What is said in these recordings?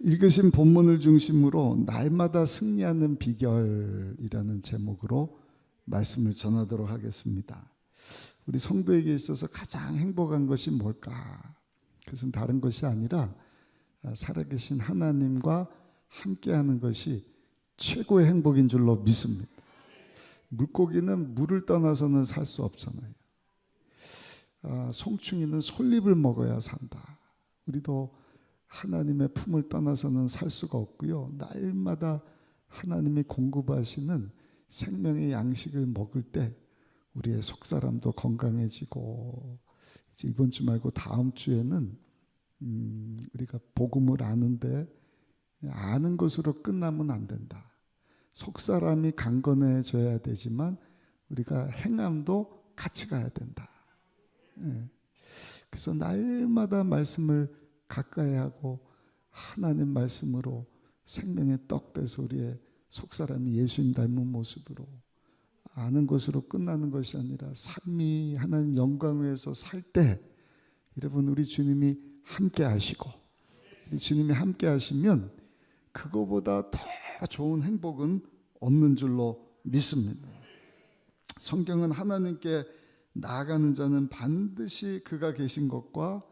읽으신 본문을 중심으로 날마다 승리하는 비결이라는 제목으로 말씀을 전하도록 하겠습니다. 우리 성도에게 있어서 가장 행복한 것이 뭘까? 그것은 다른 것이 아니라 살아계신 하나님과 함께하는 것이 최고의 행복인 줄로 믿습니다. 물고기는 물을 떠나서는 살 수 없잖아요. 송충이는 솔잎을 먹어야 산다. 우리도 하나님의 품을 떠나서는 살 수가 없고요. 날마다 하나님이 공급하시는 생명의 양식을 먹을 때 우리의 속사람도 건강해지고, 이제 이번 주 말고 다음 주에는 우리가 복음을 아는데 아는 것으로 끝나면 안 된다. 속사람이 강건해져야 되지만 우리가 행함도 같이 가야 된다. 그래서 날마다 말씀을 가까이 하고 하나님 말씀으로 생명의 떡 돼서 우리의 속사람이 예수님 닮은 모습으로 아는 것으로 끝나는 것이 아니라 삶이 하나님 영광 위에서 살 때, 여러분 우리 주님이 함께 하시고, 우리 주님이 함께 하시면 그거보다 더 좋은 행복은 없는 줄로 믿습니다. 성경은 하나님께 나아가는 자는 반드시 그가 계신 것과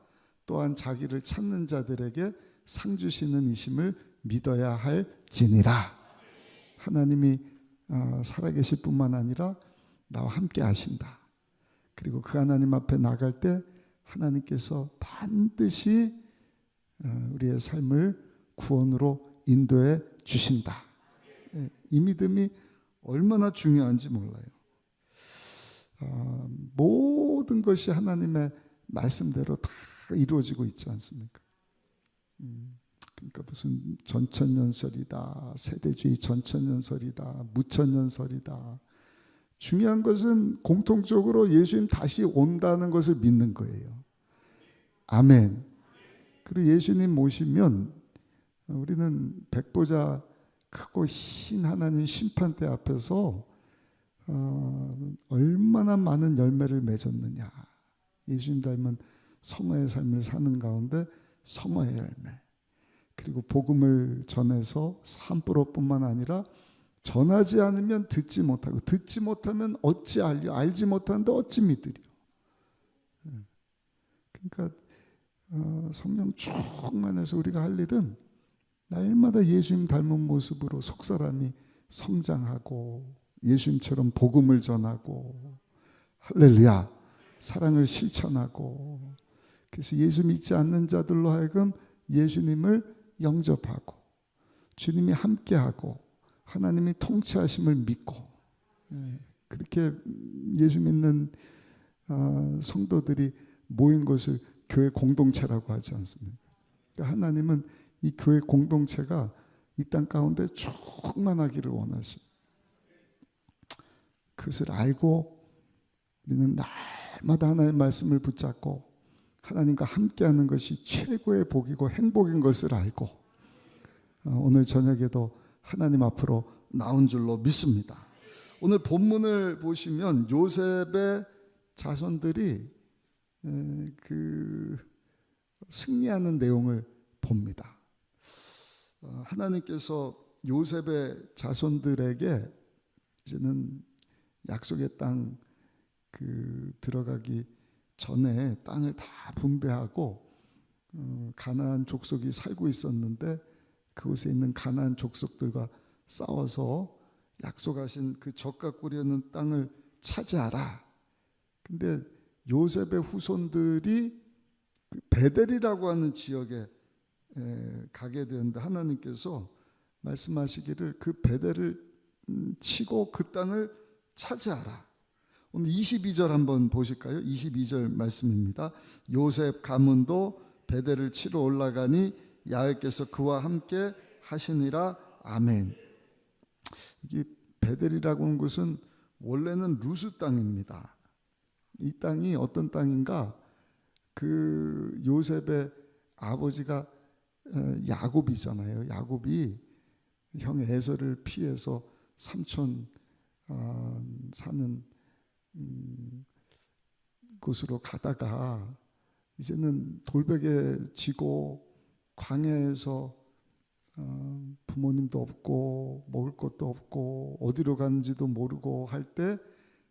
또한 자기를 찾는 자들에게 상 주시는 이심을 믿어야 할지니라. 하나님이 살아계실 뿐만 아니라 나와 함께 하신다. 그리고 그 하나님 앞에 나갈 때 하나님께서 반드시 우리의 삶을 구원으로 인도해 주신다. 이 믿음이 얼마나 중요한지 몰라요. 모든 것이 하나님의 말씀대로 다 이루어지고 있지 않습니까? 그러니까 무슨 전천년설이다, 세대주의 전천년설이다, 무천년설이다. 중요한 것은 공통적으로 예수님 다시 온다는 것을 믿는 거예요. 아멘. 그리고 예수님 모시면 우리는 백보자 크고 신 하나님 심판대 앞에서 얼마나 많은 열매를 맺었느냐. 예수님 닮은 성화의 삶을 사는 가운데 성화의 열매, 그리고 복음을 전해서 산불어뿐만 아니라 전하지 않으면 듣지 못하고 듣지 못하면 어찌 알려, 알지 못하는데 어찌 믿으려. 그러니까 성령 충만해서 우리가 할 일은 날마다 예수님 닮은 모습으로 속사람이 성장하고 예수님처럼 복음을 전하고, 할렐루야, 사랑을 실천하고, 그래서 예수 믿지 않는 자들로 하여금 예수님을 영접하고 주님이 함께하고 하나님이 통치하심을 믿고, 그렇게 예수 믿는 성도들이 모인 것을 교회 공동체라고 하지 않습니까? 그러니까 하나님은 이 교회 공동체가 이 땅 가운데 충만하기를 원하십니다. 그것을 알고 우리는 날마다 하나님의 말씀을 붙잡고 하나님과 함께하는 것이 최고의 복이고 행복인 것을 알고 오늘 저녁에도 하나님 앞으로 나온 줄로 믿습니다. 오늘 본문을 보시면 요셉의 자손들이 그 승리하는 내용을 봅니다. 하나님께서 요셉의 자손들에게 이제는 약속의 땅 들어가기 전에 땅을 다 분배하고 가나안 족속이 살고 있었는데 그곳에 있는 가나안 족속들과 싸워서 약속하신 그 젖과 꿀이 흐르는 땅을 차지하라. 근데 요셉의 후손들이 베델이라고 하는 지역에 가게 되었는데 하나님께서 말씀하시기를 그 베델을 치고 그 땅을 차지하라. 오늘 22절 한번 보실까요? 22절 말씀입니다. 요셉 가문도 베델을 치러 올라가니 야훼께서 그와 함께 하시니라. 아멘. 이게 베델이라고 하는 곳은 원래는 루스 땅입니다. 이 땅이 어떤 땅인가? 그 요셉의 아버지가 야곱이잖아요. 야곱이 형 에서를 피해서 삼촌 사는 곳으로 가다가 이제는 돌베개 지고 광야에서 부모님도 없고 먹을 것도 없고 어디로 가는지도 모르고 할 때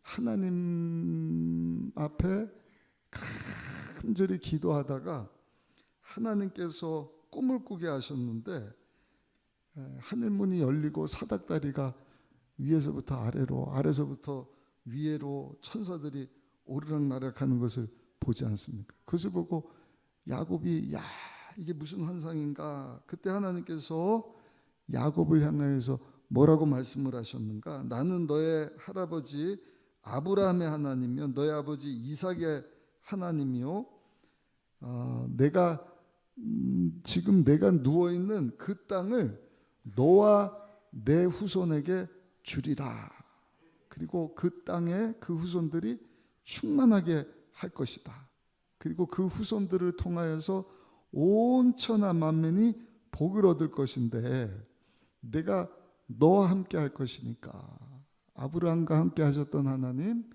하나님 앞에 간절히 기도하다가 하나님께서 꿈을 꾸게 하셨는데 하늘문이 열리고 사닥다리가 위에서부터 아래로 아래서부터 위로 천사들이 오르락내락하는 것을 보지 않습니까? 그것을 보고 야곱이 야 이게 무슨 환상인가? 그때 하나님께서 야곱을 향하여서 뭐라고 말씀을 하셨는가? 나는 너의 할아버지 아브라함의 하나님이요 너의 아버지 이삭의 하나님이요 내가 지금 내가 누워있는 그 땅을 너와 내 후손에게 주리라. 그리고 그 땅에 그 후손들이 충만하게 할 것이다. 그리고 그 후손들을 통하여서 온 천하 만민이 복을 얻을 것인데 내가 너와 함께 할 것이니까 아브라함과 함께 하셨던 하나님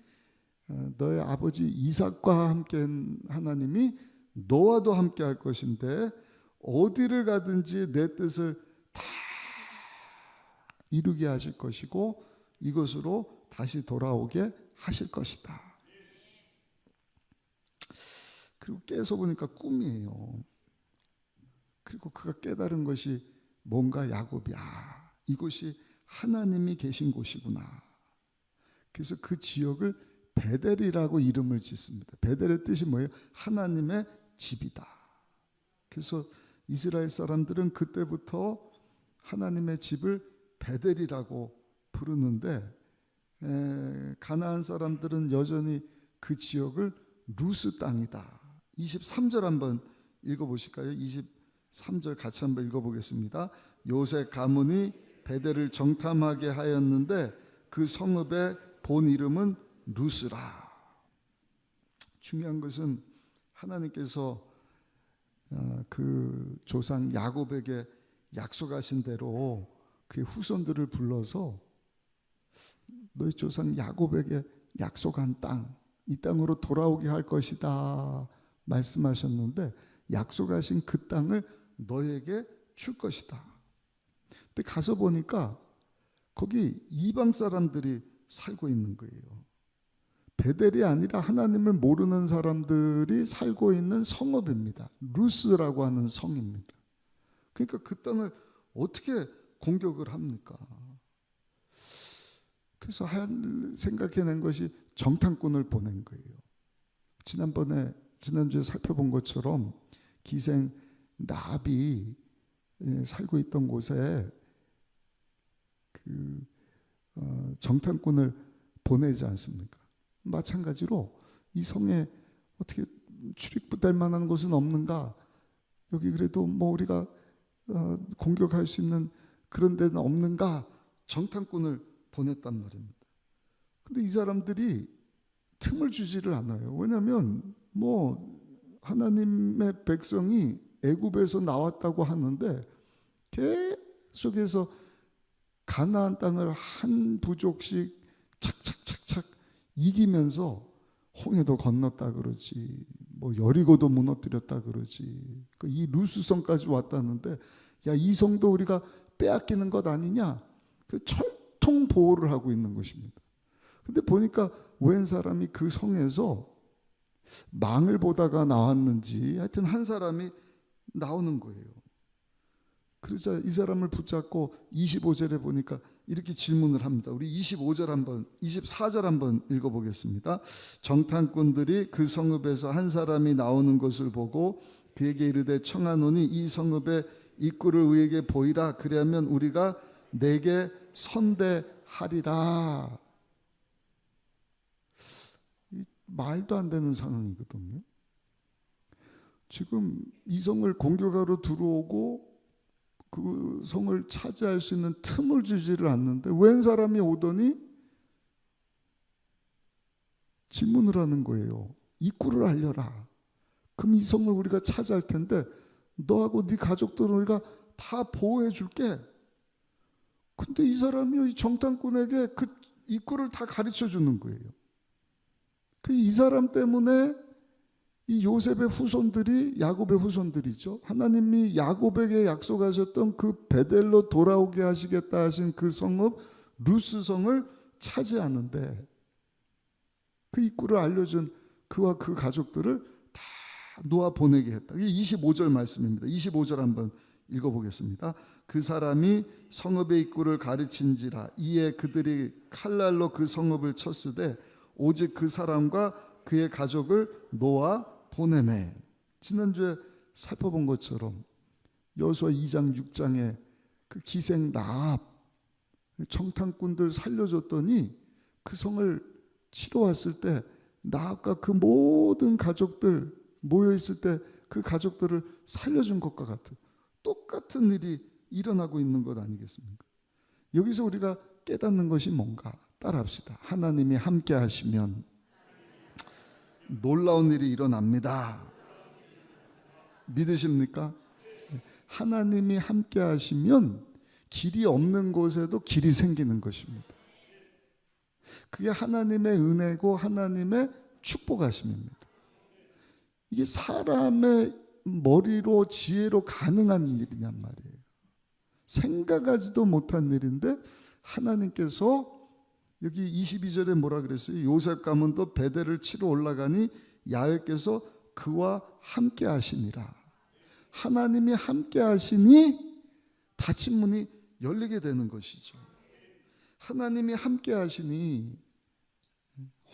너의 아버지 이삭과 함께 한 하나님이 너와도 함께 할 것인데 어디를 가든지 내 뜻을 다 이루게 하실 것이고 이것으로 다시 돌아오게 하실 것이다. 그리고 깨서 보니까 꿈이에요. 그리고 그가 깨달은 것이 뭔가 야곱이 이곳이 하나님이 계신 곳이구나. 그래서 그 지역을 베델이라고 이름을 짓습니다. 베델의 뜻이 뭐예요? 하나님의 집이다. 그래서 이스라엘 사람들은 그때부터 하나님의 집을 베델이라고 부르는데 가나안 사람들은 여전히 그 지역을 루스 땅이다. 23절 한번 읽어보실까요? 23절 같이 한번 읽어보겠습니다. 요셉 가문이 베델을 정탐하게 하였는데 그 성읍의 본 이름은 루스라. 중요한 것은 하나님께서 그 조상 야곱에게 약속하신 대로 그의 후손들을 불러서 너희 조상 야곱에게 약속한 땅, 이 땅으로 돌아오게 할 것이다 말씀하셨는데 약속하신 그 땅을 너에게 줄 것이다. 근데 가서 보니까 거기 이방 사람들이 살고 있는 거예요. 베델이 아니라 하나님을 모르는 사람들이 살고 있는 성읍입니다. 루스라고 하는 성입니다. 그러니까 그 땅을 어떻게 공격을 합니까? 그래서 생각해낸 것이 정탐꾼을 보낸 거예요. 지난주에 살펴본 것처럼 기생 라합이 살고 있던 곳에 그 정탐꾼을 보내지 않습니까? 마찬가지로 이 성에 어떻게 출입될 만한 곳은 없는가? 여기 그래도 뭐 우리가 공격할 수 있는 그런 데는 없는가? 정탐꾼을 보냈단 말입니다. 근데 이 사람들이 틈을 주지를 않아요. 왜냐하면 뭐 하나님의 백성이 애굽에서 나왔다고 하는데 계속해서 가나안 땅을 한 부족씩 착착착착 이기면서 홍해도 건넜다 그러지, 뭐 여리고도 무너뜨렸다 그러지, 이 루스성까지 왔다는데 야, 이 성도 우리가 빼앗기는 것 아니냐? 그 철통 보호를 하고 있는 것입니다. 근데 보니까 웬 사람이 그 성에서 망을 보다가 나왔는지 하여튼 한 사람이 나오는 거예요. 그러자 이 사람을 붙잡고 25절에 보니까 이렇게 질문을 합니다. 우리 24절 한번 읽어보겠습니다. 정탐꾼들이 그 성읍에서 한 사람이 나오는 것을 보고 그에게 이르되 청하노니 이 성읍의 입구를 우리에게 보이라. 그리하면 우리가 내게 선대하리라. 말도 안 되는 상황이거든요. 지금 이 성을 공격하러 들어오고 그 성을 차지할 수 있는 틈을 주지를 않는데 웬 사람이 오더니 질문을 하는 거예요. 입구를 알려라. 그럼 이 성을 우리가 차지할 텐데 너하고 네 가족들은 우리가 다 보호해 줄게. 근데 이 사람이 이 정탐꾼에게 그 입구를 다 가르쳐 주는 거예요. 이 사람 때문에 이 요셉의 후손들이 야곱의 후손들이죠. 하나님이 야곱에게 약속하셨던 그 베델로 돌아오게 하시겠다 하신 그 성읍 루스 성을 차지하는데 그 입구를 알려준 그와 그 가족들을 다 놓아 보내게 했다. 이게 25절 말씀입니다. 25절 한번 읽어보겠습니다. 그 사람이 성읍의 입구를 가르친지라 이에 그들이 칼날로 그 성읍을 쳤으되 오직 그 사람과 그의 가족을 놓아 보내매. 지난주에 살펴본 것처럼 여호수아 2장 6장에 그 기생 라합 청탕꾼들 살려줬더니 그 성을 치러 왔을 때 라합과 그 모든 가족들 모여 있을 때 그 가족들을 살려준 것과 같은 똑같은 일이 일어나고 있는 것 아니겠습니까? 여기서 우리가 깨닫는 것이 뭔가 따라합시다. 하나님이 함께 하시면 놀라운 일이 일어납니다. 믿으십니까? 하나님이 함께 하시면 길이 없는 곳에도 길이 생기는 것입니다. 그게 하나님의 은혜고 하나님의 축복하심입니다. 이게 사람의 머리로 지혜로 가능한 일이냔 말이에요. 생각하지도 못한 일인데 하나님께서 여기 22절에 뭐라 그랬어요? 요셉 가문도 베델을 치러 올라가니 야훼께서 그와 함께 하시니라. 하나님이 함께 하시니 닫힌 문이 열리게 되는 것이죠. 하나님이 함께 하시니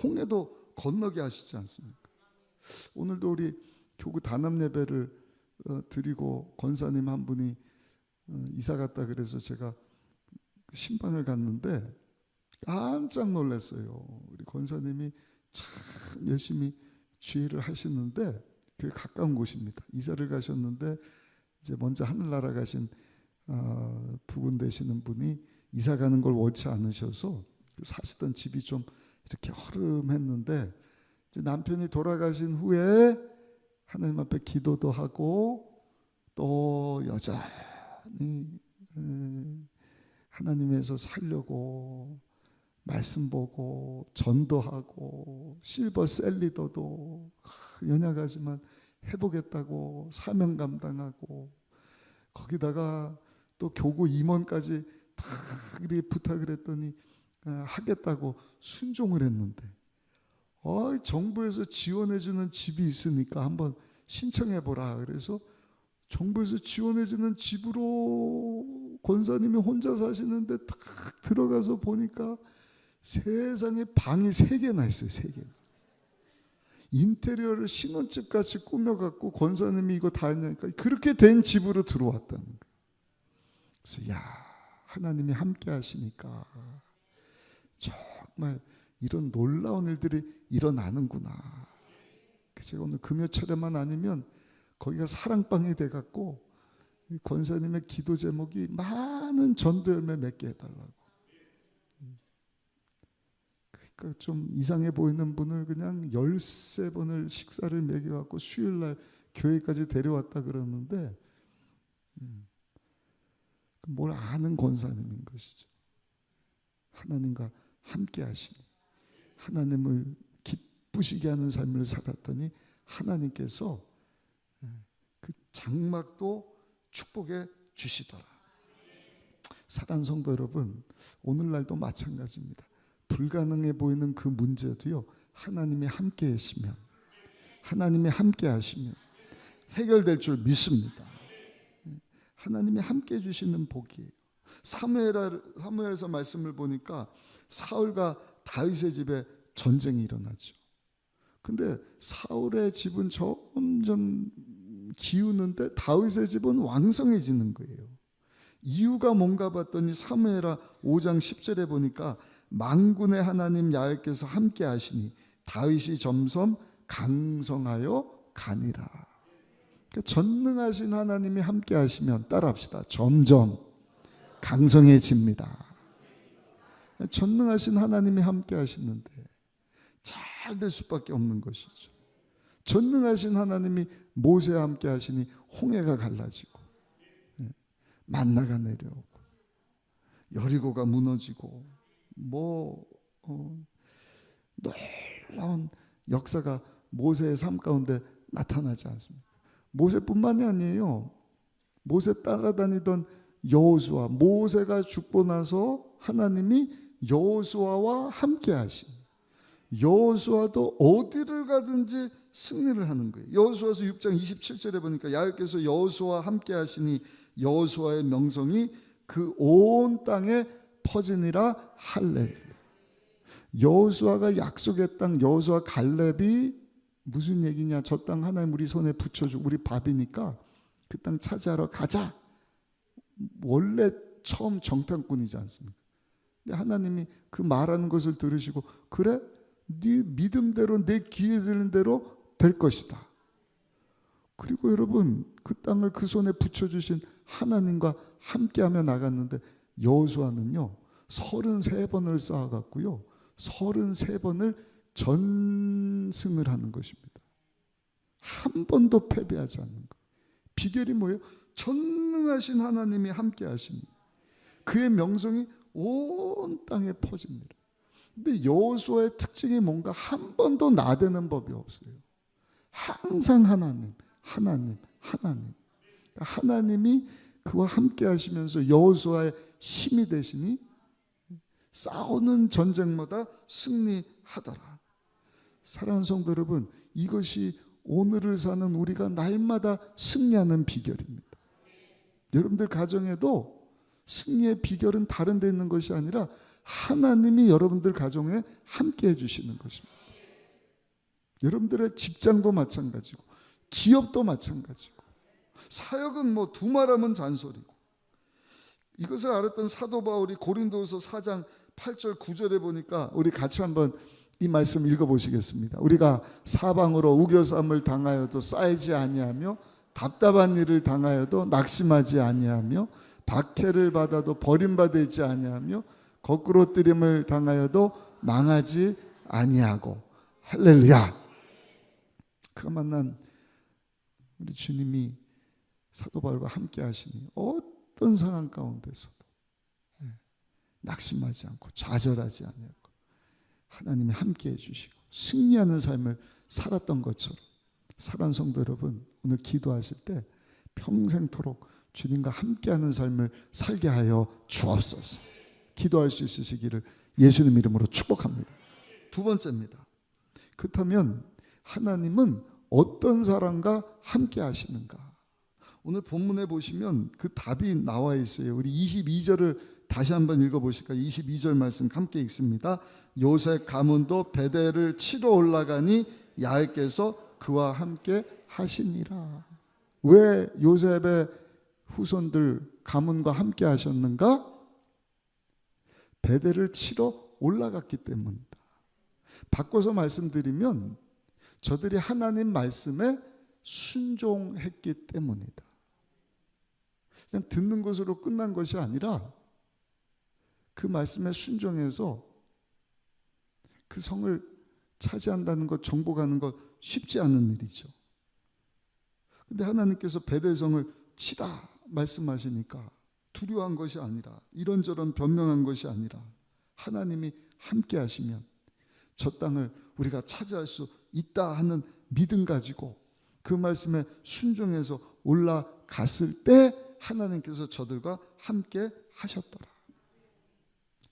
홍해도 건너게 하시지 않습니까? 오늘도 우리 교구 단합 예배를 드리고 권사님 한 분이 이사 갔다 그래서 제가 신방을 갔는데 깜짝 놀랐어요. 우리 권사님이 참 열심히 주의를 하시는데 그 가까운 곳입니다. 이사를 가셨는데 이제 먼저 하늘나라 가신 부군 되시는 분이 이사 가는 걸 원치 않으셔서 사시던 집이 좀 이렇게 허름했는데 이제 남편이 돌아가신 후에 하나님 앞에 기도도 하고 또 여전히 하나님에서 살려고 말씀 보고 전도하고 실버 셀리더도 연약하지만 해보겠다고 사명 감당하고 거기다가 또 교구 임원까지 다 부탁을 했더니 하겠다고 순종을 했는데 정부에서 지원해주는 집이 있으니까 한번 신청해보라. 그래서 정부에서 지원해주는 집으로 권사님이 혼자 사시는데 딱 들어가서 보니까 세상에 방이 3개나 있어요. 3개. 인테리어를 신혼집 같이 꾸며갖고 권사님이 이거 다 했냐니까 그렇게 된 집으로 들어왔다는 거예요. 그래서 야, 하나님이 함께 하시니까 정말 이런 놀라운 일들이 일어나는구나. 제가 오늘 금요철에만 아니면 거기가 사랑방이 돼갖고 권사님의 기도 제목이 많은 전도 열매 맺게 해달라고. 그러니까 좀 이상해 보이는 분을 그냥 13번을 식사를 먹여갖고 수요일날 교회까지 데려왔다 그러는데 뭘 아는 권사님인 것이죠. 하나님과 함께 하시니 하나님을 기쁘시게 하는 삶을 살았더니 하나님께서 그 장막도 축복해 주시더라. 사랑하는 성도 여러분, 오늘날도 마찬가지입니다. 불가능해 보이는 그 문제도요, 하나님이 함께 하시면, 하나님이 함께 하시면 해결될 줄 믿습니다. 하나님이 함께 해주시는 복이에요. 사무엘서 말씀을 보니까 사울과 다윗의 집에 전쟁이 일어나죠. 근데 사울의 집은 점점 기우는데 다윗의 집은 왕성해지는 거예요. 이유가 뭔가 봤더니 사무엘하 5장 10절에 보니까 만군의 하나님 야훼께서 함께 하시니 다윗이 점점 강성하여 가니라. 그러니까 전능하신 하나님이 함께 하시면 따라합시다. 점점 강성해집니다. 전능하신 하나님이 함께 하시는데 잘 될 수밖에 없는 것이죠. 전능하신 하나님이 모세와 함께 하시니 홍해가 갈라지고 만나가 내려오고 여리고가 무너지고 놀라운 역사가 모세의 삶 가운데 나타나지 않습니다. 모세뿐만이 아니에요. 모세 따라다니던 여호수아, 모세가 죽고 나서 하나님이 여호수아와 함께 하신, 여호수아도 어디를 가든지 승리를 하는 거예요. 여호수아서 6장 27절에 보니까 야훼께서 여호수아와 함께 하시니 여호수아의 명성이 그 온 땅에 퍼지니라. 할렐루야. 여호수아가 약속의 땅, 여호수아 갈렙이 무슨 얘기냐? 저 땅 하나님 우리 손에 붙여주고 우리 밥이니까 그 땅 차지하러 가자. 원래 처음 정탐꾼이지 않습니까? 근데 하나님이 그 말하는 것을 들으시고, 그래? 네 믿음대로, 내 귀에 들는 대로 될 것이다. 그리고 여러분, 그 땅을 그 손에 붙여주신 하나님과 함께하며 나갔는데, 여호수아는요 33번을 쌓아갔고요 33번을 전승을 하는 것입니다. 한 번도 패배하지 않는 것. 비결이 뭐예요? 전능하신 하나님이 함께 하십니다. 그의 명성이 온 땅에 퍼집니다. 근데 여호수아의 특징이 뭔가 한 번도 나대는 법이 없어요. 항상 하나님, 하나님, 하나님. 하나님이 그와 함께 하시면서 여호수아의 힘이 되시니 싸우는 전쟁마다 승리하더라. 사랑하는 성도 여러분, 이것이 오늘을 사는 우리가 날마다 승리하는 비결입니다. 여러분들 가정에도 승리의 비결은 다른 데 있는 것이 아니라 하나님이 여러분들 가정에 함께 해주시는 것입니다. 여러분들의 직장도 마찬가지고 기업도 마찬가지고 사역은 뭐 두말하면 잔소리고. 이것을 알았던 사도 바울이 고린도후서 4장 8절 9절에 보니까 우리 같이 한번 이 말씀 읽어보시겠습니다. 우리가 사방으로 우겨쌈을 당하여도 쌓이지 아니하며 답답한 일을 당하여도 낙심하지 아니하며 박해를 받아도 버림받지 아니하며 거꾸로 뜨림을 당하여도 망하지 아니하고. 할렐루야. 그가 만난 우리 주님이 사도 바울과 함께 하시니 어떤 상황 가운데서도 낙심하지 않고 좌절하지 아니하고 하나님이 함께 해주시고 승리하는 삶을 살았던 것처럼, 사랑하는 성도 여러분, 오늘 기도하실 때 평생토록 주님과 함께하는 삶을 살게 하여 주옵소서. 기도할 수 있으시기를 예수님 이름으로 축복합니다. 두 번째입니다. 그렇다면 하나님은 어떤 사람과 함께 하시는가? 오늘 본문에 보시면 그 답이 나와 있어요. 우리 22절을 다시 한번 읽어보실까요? 22절 말씀 함께 읽습니다. 요셉 가문도 베델을 치러 올라가니 야훼께서 그와 함께 하시니라. 왜 요셉의 후손들 가문과 함께 하셨는가? 베델을 치러 올라갔기 때문이다. 바꿔서 말씀드리면 저들이 하나님 말씀에 순종했기 때문이다. 그냥 듣는 것으로 끝난 것이 아니라 그 말씀에 순종해서 그 성을 차지한다는 것, 정복하는 것 쉽지 않은 일이죠. 근데 하나님께서 베델성을 치라 말씀하시니까 두려워한 것이 아니라 이런저런 변명한 것이 아니라 하나님이 함께 하시면 저 땅을 우리가 차지할 수 있다 하는 믿음 가지고 그 말씀에 순종해서 올라갔을 때 하나님께서 저들과 함께 하셨더라.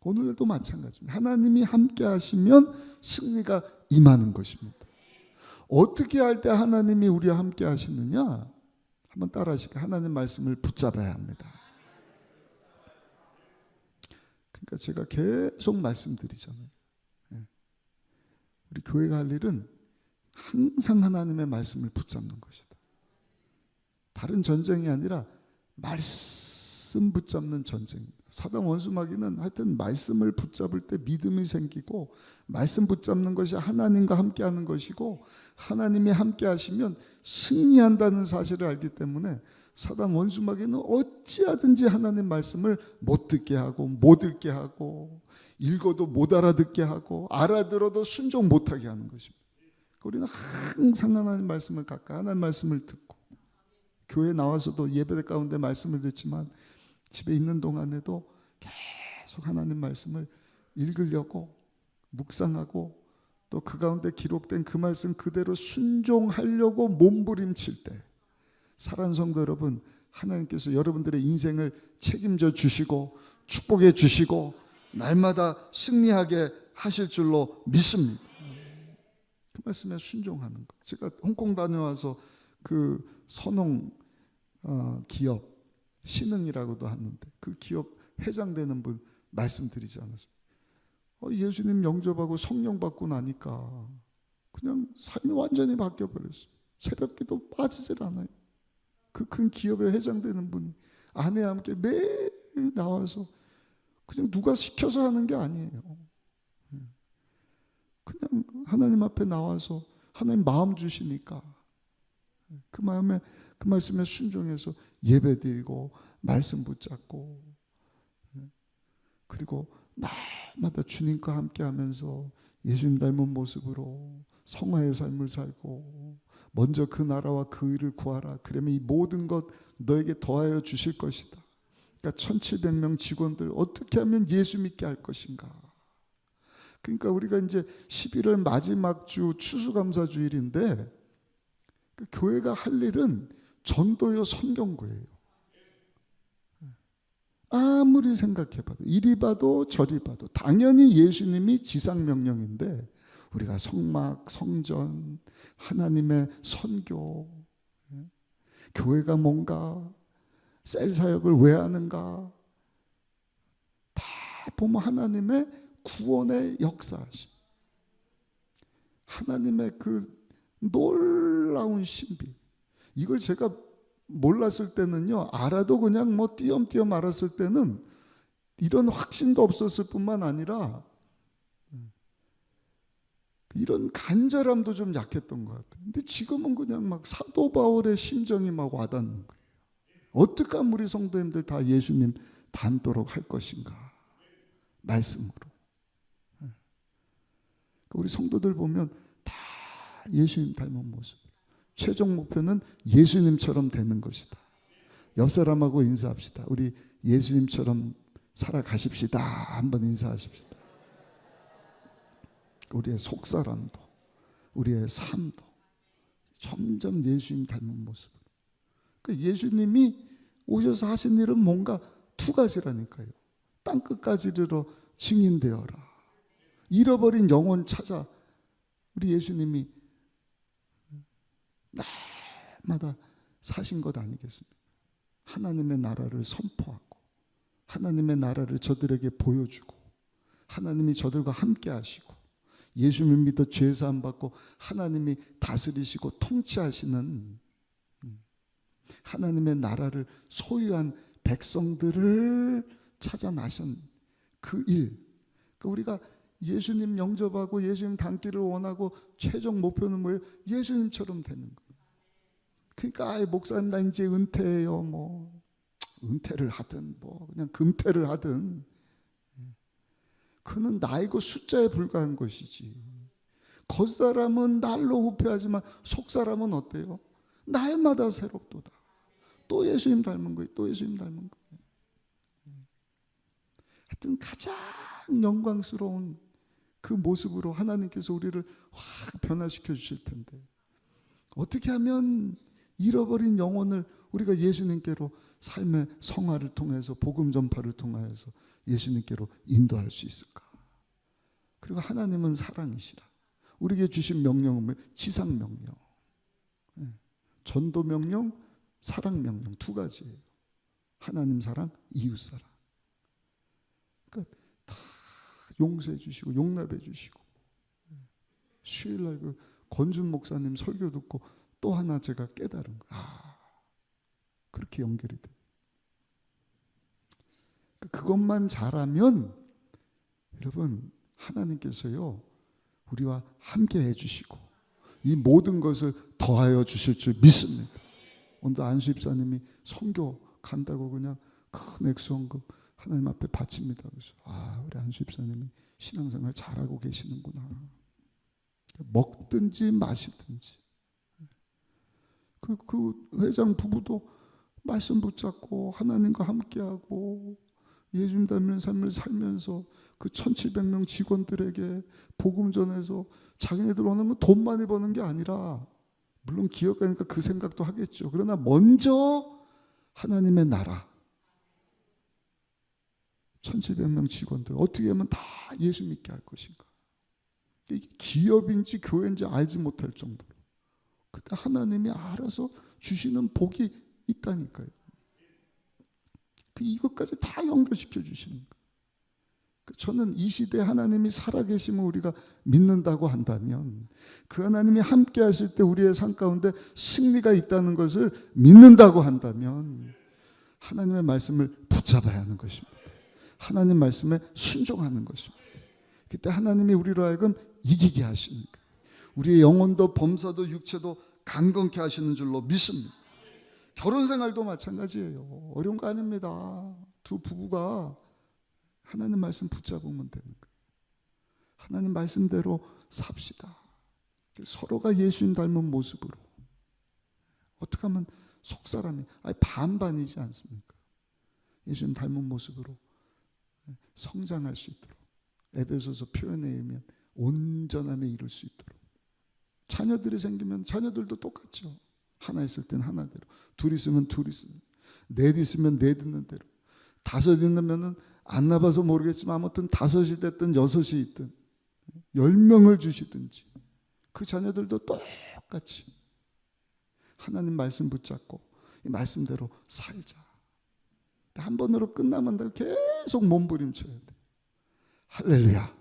오늘도 마찬가지입니다. 하나님이 함께 하시면 승리가 임하는 것입니다. 어떻게 할 때 하나님이 우리와 함께 하시느냐? 한번 따라 하실까요? 하나님 말씀을 붙잡아야 합니다. 그러니까 제가 계속 말씀드리잖아요. 우리 교회가 할 일은 항상 하나님의 말씀을 붙잡는 것이다. 다른 전쟁이 아니라 말씀 붙잡는 전쟁입니다. 사단 원수마귀는 하여튼 말씀을 붙잡을 때 믿음이 생기고, 말씀 붙잡는 것이 하나님과 함께하는 것이고, 하나님이 함께하시면 승리한다는 사실을 알기 때문에 사단 원수마귀는 어찌하든지 하나님 말씀을 못 듣게 하고 못 읽게 하고 읽어도 못 알아듣게 하고 알아들어도 순종 못하게 하는 것입니다. 우리는 항상 하나님 말씀을 가까이, 하나님 말씀을 듣고, 교회 나와서도 예배 가운데 말씀을 듣지만 집에 있는 동안에도 계속 하나님 말씀을 읽으려고 묵상하고 또 그 가운데 기록된 그 말씀 그대로 순종하려고 몸부림칠 때, 사랑하는 성도 여러분, 하나님께서 여러분들의 인생을 책임져 주시고 축복해 주시고 날마다 승리하게 하실 줄로 믿습니다. 그 말씀에 순종하는 것. 제가 홍콩 다녀와서 그 선홍 기업 신흥이라고도 하는데 그 기업 회장 되는 분 말씀드리지 않았습니까? 예수님 영접하고 성령 받고 나니까 그냥 삶이 완전히 바뀌어버렸어요. 새벽기도 빠지질 않아요. 그 큰 기업의 회장 되는 분이 아내와 함께 매일 나와서 그냥 누가 시켜서 하는 게 아니에요. 그냥 하나님 앞에 나와서 하나님 마음 주시니까 그 마음에 그 말씀에 순종해서 예배드리고 말씀 붙잡고 그리고 날마다 주님과 함께하면서 예수님 닮은 모습으로 성화의 삶을 살고 먼저 그 나라와 그 의를 구하라. 그러면 이 모든 것 너에게 더하여 주실 것이다. 그러니까 1700명 직원들 어떻게 하면 예수 믿게 할 것인가. 그러니까 우리가 이제 11월 마지막 주 추수감사주일인데 그 교회가 할 일은 전도요 선경구예요. 아무리 생각해봐도 이리 봐도 저리 봐도 당연히 예수님이 지상명령인데 우리가 성막, 성전, 하나님의 선교, 교회가 뭔가 셀 사역을 왜 하는가 다 보면 하나님의 구원의 역사하심, 하나님의 그 놀라운 신비. 이걸 제가 몰랐을 때는요, 알아도 그냥 뭐 띄엄띄엄 알았을 때는 이런 확신도 없었을 뿐만 아니라 이런 간절함도 좀 약했던 것 같아요. 근데 지금은 그냥 막 사도 바울의 심정이 막 와닿는 거예요. 어떻게 하면 우리 성도님들 다 예수님 닮도록 할 것인가? 말씀으로. 우리 성도들 보면 다 예수님 닮은 모습. 최종 목표는 예수님처럼 되는 것이다. 옆 사람하고 인사합시다. 우리 예수님처럼 살아가십시다. 한번 인사하십시다. 우리의 속사람도 우리의 삶도 점점 예수님 닮은 모습. 그러니까 예수님이 오셔서 하신 일은 뭔가 두 가지라니까요. 땅끝까지 이르러 증인되어라. 잃어버린 영혼 찾아. 우리 예수님이 날마다 사신 것 아니겠습니까? 하나님의 나라를 선포하고 하나님의 나라를 저들에게 보여주고 하나님이 저들과 함께 하시고 예수님을 믿어 죄사함 받고 하나님이 다스리시고 통치하시는 하나님의 나라를 소유한 백성들을 찾아 나신 그 일. 그러니까 우리가 예수님 영접하고 예수님 닮기를 원하고 최종 목표는 뭐예요? 예수님처럼 되는 거예요. 그러니까 목사님 나 이제 은퇴해요. 뭐 은퇴를 하든 뭐 그냥 금퇴를 하든 그는 나이고 숫자에 불과한 것이지. 겉사람은 날로 후패하지만 속사람은 어때요? 날마다 새롭도다. 또 예수님 닮은 거예요. 또 예수님 닮은 거예요. 하여튼 가장 영광스러운 그 모습으로 하나님께서 우리를 확 변화시켜 주실 텐데 어떻게 하면 잃어버린 영혼을 우리가 예수님께로 삶의 성화를 통해서 복음 전파를 통하여서 예수님께로 인도할 수 있을까? 그리고 하나님은 사랑이시라. 우리에게 주신 명령은 지상 명령, 전도 명령, 사랑 명령 두 가지예요. 하나님 사랑, 이웃 사랑. 그러니까 다 용서해 주시고 용납해 주시고. 수요일날 그 권준 목사님 설교 듣고 또 하나 제가 깨달은 거. 그렇게 연결이 돼. 그것만 잘하면 여러분 하나님께서요 우리와 함께 해주시고 이 모든 것을 더하여 주실 줄 믿습니다. 오늘 안수 집사님이 선교 간다고 그냥 큰 액수헌금 하나님 앞에 바칩니다. 그래서 우리 안수 집사님이 신앙생활 잘하고 계시는구나. 먹든지 마시든지 그 회장 부부도 말씀 붙잡고 하나님과 함께하고 예수님 닮은 삶을 살면서 그 1,700명 직원들에게 복음 전해서 자기네들 원하는 건 돈 많이 버는 게 아니라, 물론 기업가니까 그 생각도 하겠죠. 그러나 먼저 하나님의 나라, 1,700명 직원들 어떻게 하면 다 예수 믿게 할 것인가. 이게 기업인지 교회인지 알지 못할 정도로 그때 하나님이 알아서 주시는 복이 있다니까요. 이것까지 다 연결시켜 주시는 거예요. 저는 이 시대에 하나님이 살아계심을 우리가 믿는다고 한다면, 그 하나님이 함께 하실 때 우리의 삶 가운데 승리가 있다는 것을 믿는다고 한다면 하나님의 말씀을 붙잡아야 하는 것입니다. 하나님 말씀에 순종하는 것입니다. 그때 하나님이 우리로 하여금 이기게 하시는 거예요. 우리의 영혼도 범사도 육체도 강건케 하시는 줄로 믿습니다. 결혼 생활도 마찬가지예요. 어려운 거 아닙니다. 두 부부가 하나님 말씀 붙잡으면 되는 거예요. 하나님 말씀대로 삽시다. 서로가 예수님 닮은 모습으로, 어떻게 하면 속사람이 반반이지 않습니까? 예수님 닮은 모습으로 성장할 수 있도록, 에베소서 표현에 의하면 온전함에 이룰 수 있도록. 자녀들이 생기면 자녀들도 똑같죠. 하나 있을 땐 하나대로, 둘 있으면 둘 있으면, 넷 있으면 넷 있는 대로, 다섯 있으면은 안 나봐서 모르겠지만 아무튼 다섯이 됐든 여섯이 있든 10명을 주시든지 그 자녀들도 똑같이 하나님 말씀 붙잡고 이 말씀대로 살자. 한 번으로 끝나면 계속 몸부림쳐야 돼. 할렐루야.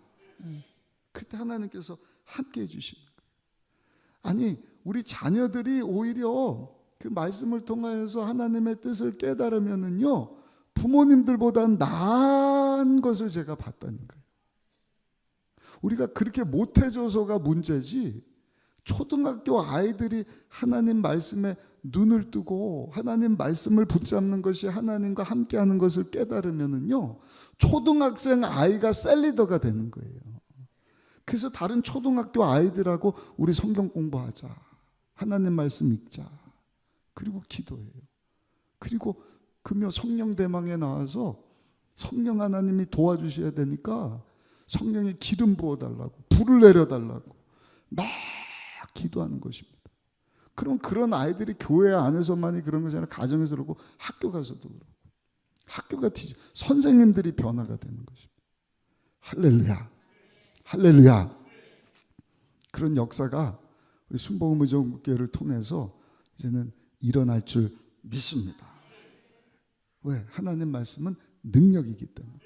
그때 하나님께서 함께 해주시는 거예요. 아니, 우리 자녀들이 오히려 그 말씀을 통하여서 하나님의 뜻을 깨달으면은요, 부모님들보다 나은 것을 제가 봤다니까요. 우리가 그렇게 못해줘서가 문제지, 초등학교 아이들이 하나님 말씀에 눈을 뜨고 하나님 말씀을 붙잡는 것이 하나님과 함께하는 것을 깨달으면은요, 초등학생 아이가 셀리더가 되는 거예요. 그래서 다른 초등학교 아이들하고 우리 성경 공부하자, 하나님 말씀 읽자, 그리고 기도해요. 그리고 금요 성령 대망에 나와서 성령 하나님이 도와주셔야 되니까 성령의 기름 부어달라고, 불을 내려달라고 막 기도하는 것입니다. 그럼 그런 아이들이 교회 안에서만이 그런 것이 아니라 가정에서 그렇고 학교 가서도 그렇고, 학교가 선생님들이 변화가 되는 것입니다. 할렐루야, 할렐루야. 그런 역사가 우리 순복음 의정부교회를 통해서 이제는 일어날 줄 믿습니다. 왜? 하나님 말씀은 능력이기 때문에.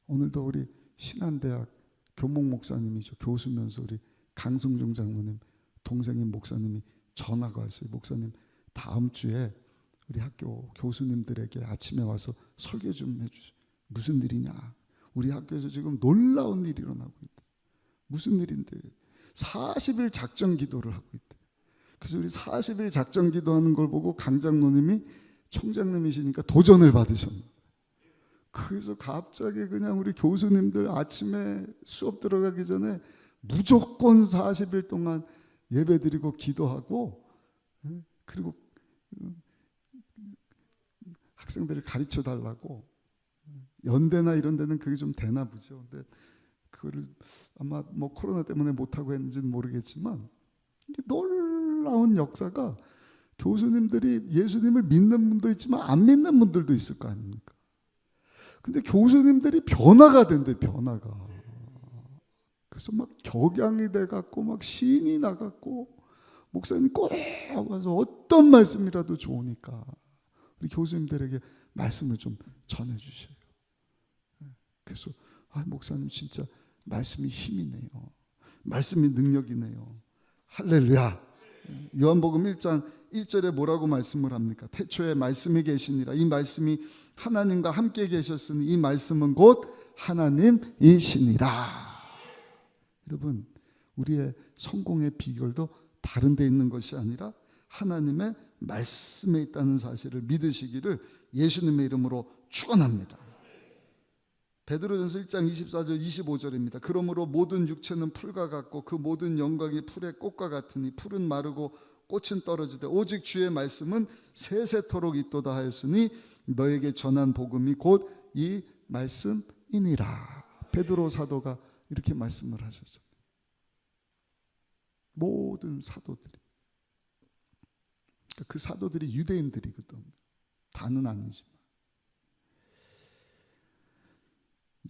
오늘도 우리 신한대학 교목 목사님이죠. 교수면서 우리 강성중 장로님 동생인 목사님이 전화가 왔어요. 목사님, 다음 주에 우리 학교 교수님들에게 아침에 와서 설교 좀 해주세요. 무슨 일이냐? 우리 학교에서 지금 놀라운 일이 일어나고 있다. 무슨 일인데? 40일 작전 기도를 하고 있대. 그래서 우리 40일 작전 기도하는 걸 보고 강 장로님이 총장님이시니까 도전을 받으셨네. 그래서 갑자기 그냥 우리 교수님들 아침에 수업 들어가기 전에 무조건 40일 동안 예배드리고 기도하고, 그리고 학생들을 가르쳐 달라고. 연대나 이런 데는 그게 좀 되나 보죠. 근데 그거를 아마 뭐 코로나 때문에 못하고 했는지는 모르겠지만, 이게 놀라운 역사가, 교수님들이 예수님을 믿는 분도 있지만 안 믿는 분들도 있을 거 아닙니까? 근데 교수님들이 변화가 된대, 변화가. 그래서 막 격양이 돼갖고 막 신이 나갖고, 목사님 꼭 와서 어떤 말씀이라도 좋으니까 우리 교수님들에게 말씀을 좀 전해주세요. 그래서 목사님 진짜 말씀이 힘이네요. 말씀이 능력이네요. 할렐루야. 요한복음 1장 1절에 뭐라고 말씀을 합니까? 태초에 말씀이 계시니라. 이 말씀이 하나님과 함께 계셨으니 이 말씀은 곧 하나님이시니라. 여러분, 우리의 성공의 비결도 다른 데 있는 것이 아니라 하나님의 말씀에 있다는 사실을 믿으시기를 예수님의 이름으로 축원합니다. 베드로전서 1장 24절 25절입니다. 그러므로 모든 육체는 풀과 같고 그 모든 영광이 풀의 꽃과 같으니 풀은 마르고 꽃은 떨어지되 오직 주의 말씀은 세세토록 있도다 하였으니 너에게 전한 복음이 곧 이 말씀이니라. 베드로 사도가 이렇게 말씀을 하셨어요. 모든 사도들이, 그 사도들이 유대인들이거든. 다는 아니지만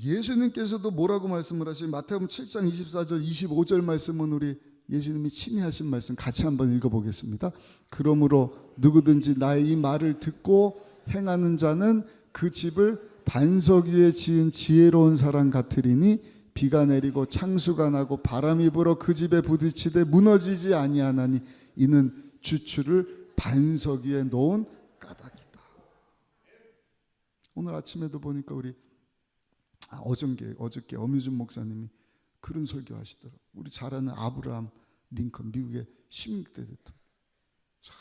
예수님께서도 뭐라고 말씀을 하시면 마태복음 7장 24절 25절 말씀은 우리 예수님이 친히 하신 말씀 같이 한번 읽어보겠습니다. 그러므로 누구든지 나의 이 말을 듣고 행하는 자는 그 집을 반석 위에 지은 지혜로운 사람 같으리니 비가 내리고 창수가 나고 바람이 불어 그 집에 부딪히되 무너지지 아니하나니 이는 주추를 반석 위에 놓은 까닭이다. 오늘 아침에도 보니까 우리 어저께 엄유준 목사님이 그런 설교하시더라고요. 우리 잘 아는 아브라함 링컨, 미국의 16대 대통령. 참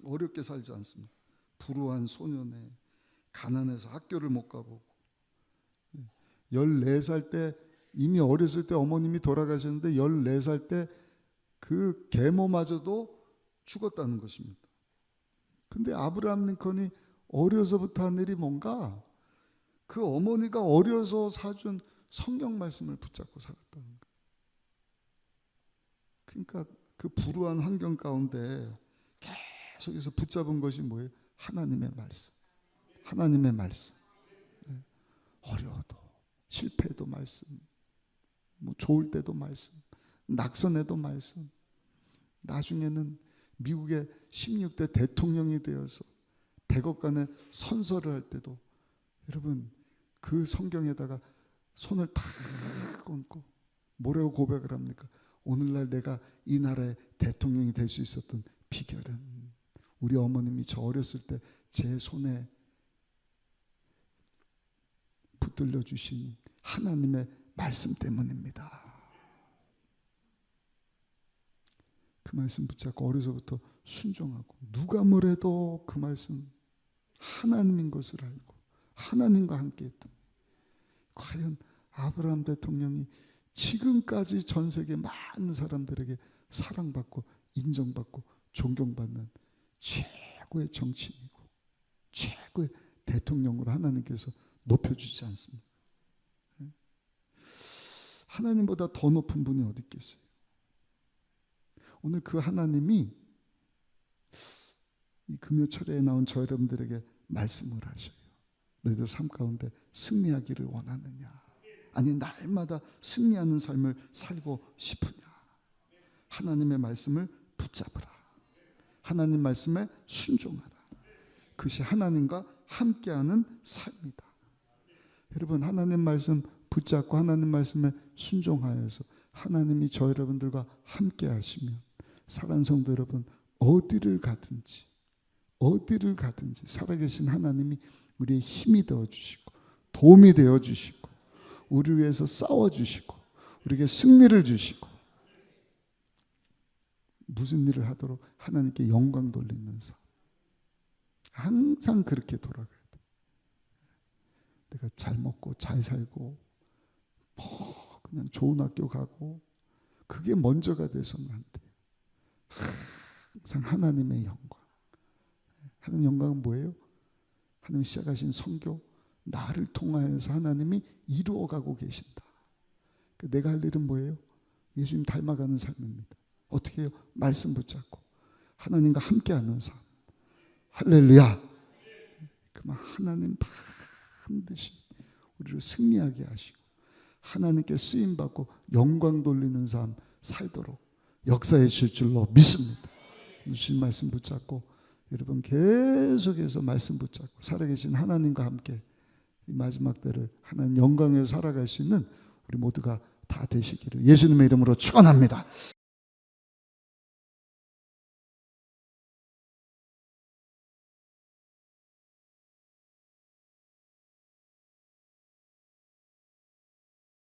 어렵게 살지 않습니까? 불우한 소년에 가난해서 학교를 못 가보고 14살 때, 이미 어렸을 때 어머님이 돌아가셨는데 14살 때 그 계모마저도 죽었다는 것입니다. 근데 아브라함 링컨이 어려서부터 한 일이 뭔가, 그 어머니가 어려서 사준 성경 말씀을 붙잡고 살았다는 거예요. 그러니까 그 불우한 환경 가운데 계속해서 붙잡은 것이 뭐예요? 하나님의 말씀. 하나님의 말씀. 어려워도, 실패해도 말씀, 뭐 좋을 때도 말씀, 낙선해도 말씀. 나중에는 미국의 16대 대통령이 되어서 100억간의 선서를 할 때도 여러분 그 성경에다가 손을 탁 얹고 뭐라고 고백을 합니까? 오늘날 내가 이 나라의 대통령이 될 수 있었던 비결은 우리 어머님이 저 어렸을 때 제 손에 붙들려 주신 하나님의 말씀 때문입니다. 그 말씀 붙잡고 어려서부터 순종하고, 누가 뭐래도 그 말씀 하나님인 것을 알고 하나님과 함께 했던, 과연 아브라함 대통령이 지금까지 전 세계 많은 사람들에게 사랑받고 인정받고 존경받는 최고의 정치인이고 최고의 대통령으로 하나님께서 높여주지 않습니까? 하나님보다 더 높은 분이 어디 있겠어요? 오늘 그 하나님이 이 금요철에 나온 저 여러분들에게 말씀을 하셔요. 너희들 삶 가운데 승리하기를 원하느냐? 아니 날마다 승리하는 삶을 살고 싶으냐? 하나님의 말씀을 붙잡으라. 하나님 말씀에 순종하라. 그것이 하나님과 함께하는 삶이다. 여러분 하나님 말씀 붙잡고 하나님 말씀에 순종하여서 하나님이 저 여러분들과 함께 하시면 사랑하는 성도 여러분, 어디를 가든지 살아계신 하나님이 우리의 힘이 되어주시고 도움이 되어주시고 우리를 위해서 싸워주시고 우리에게 승리를 주시고, 무슨 일을 하도록 하나님께 영광 돌리는 삶, 항상 그렇게 돌아가야 돼. 내가 잘 먹고 잘 살고 그냥 좋은 학교 가고 그게 먼저가 돼서는 안 돼요. 항상 하나님의 영광. 하나님의 영광은 뭐예요? 하나님 시작하신 선교, 나를 통하여서 하나님이 이루어가고 계신다. 내가 할 일은 뭐예요? 예수님 닮아가는 삶입니다. 어떻게 해요? 말씀 붙잡고 하나님과 함께하는 삶. 할렐루야. 그만 하나님 반드시 우리를 승리하게 하시고 하나님께 쓰임받고 영광 돌리는 삶 살도록 역사해 주실 줄로 믿습니다. 주신 말씀 붙잡고 여러분 계속해서 말씀 붙잡고 살아계신 하나님과 함께 이 마지막 때를 하나님 영광을 살아갈 수 있는 우리 모두가 다 되시기를 예수님의 이름으로 축원합니다.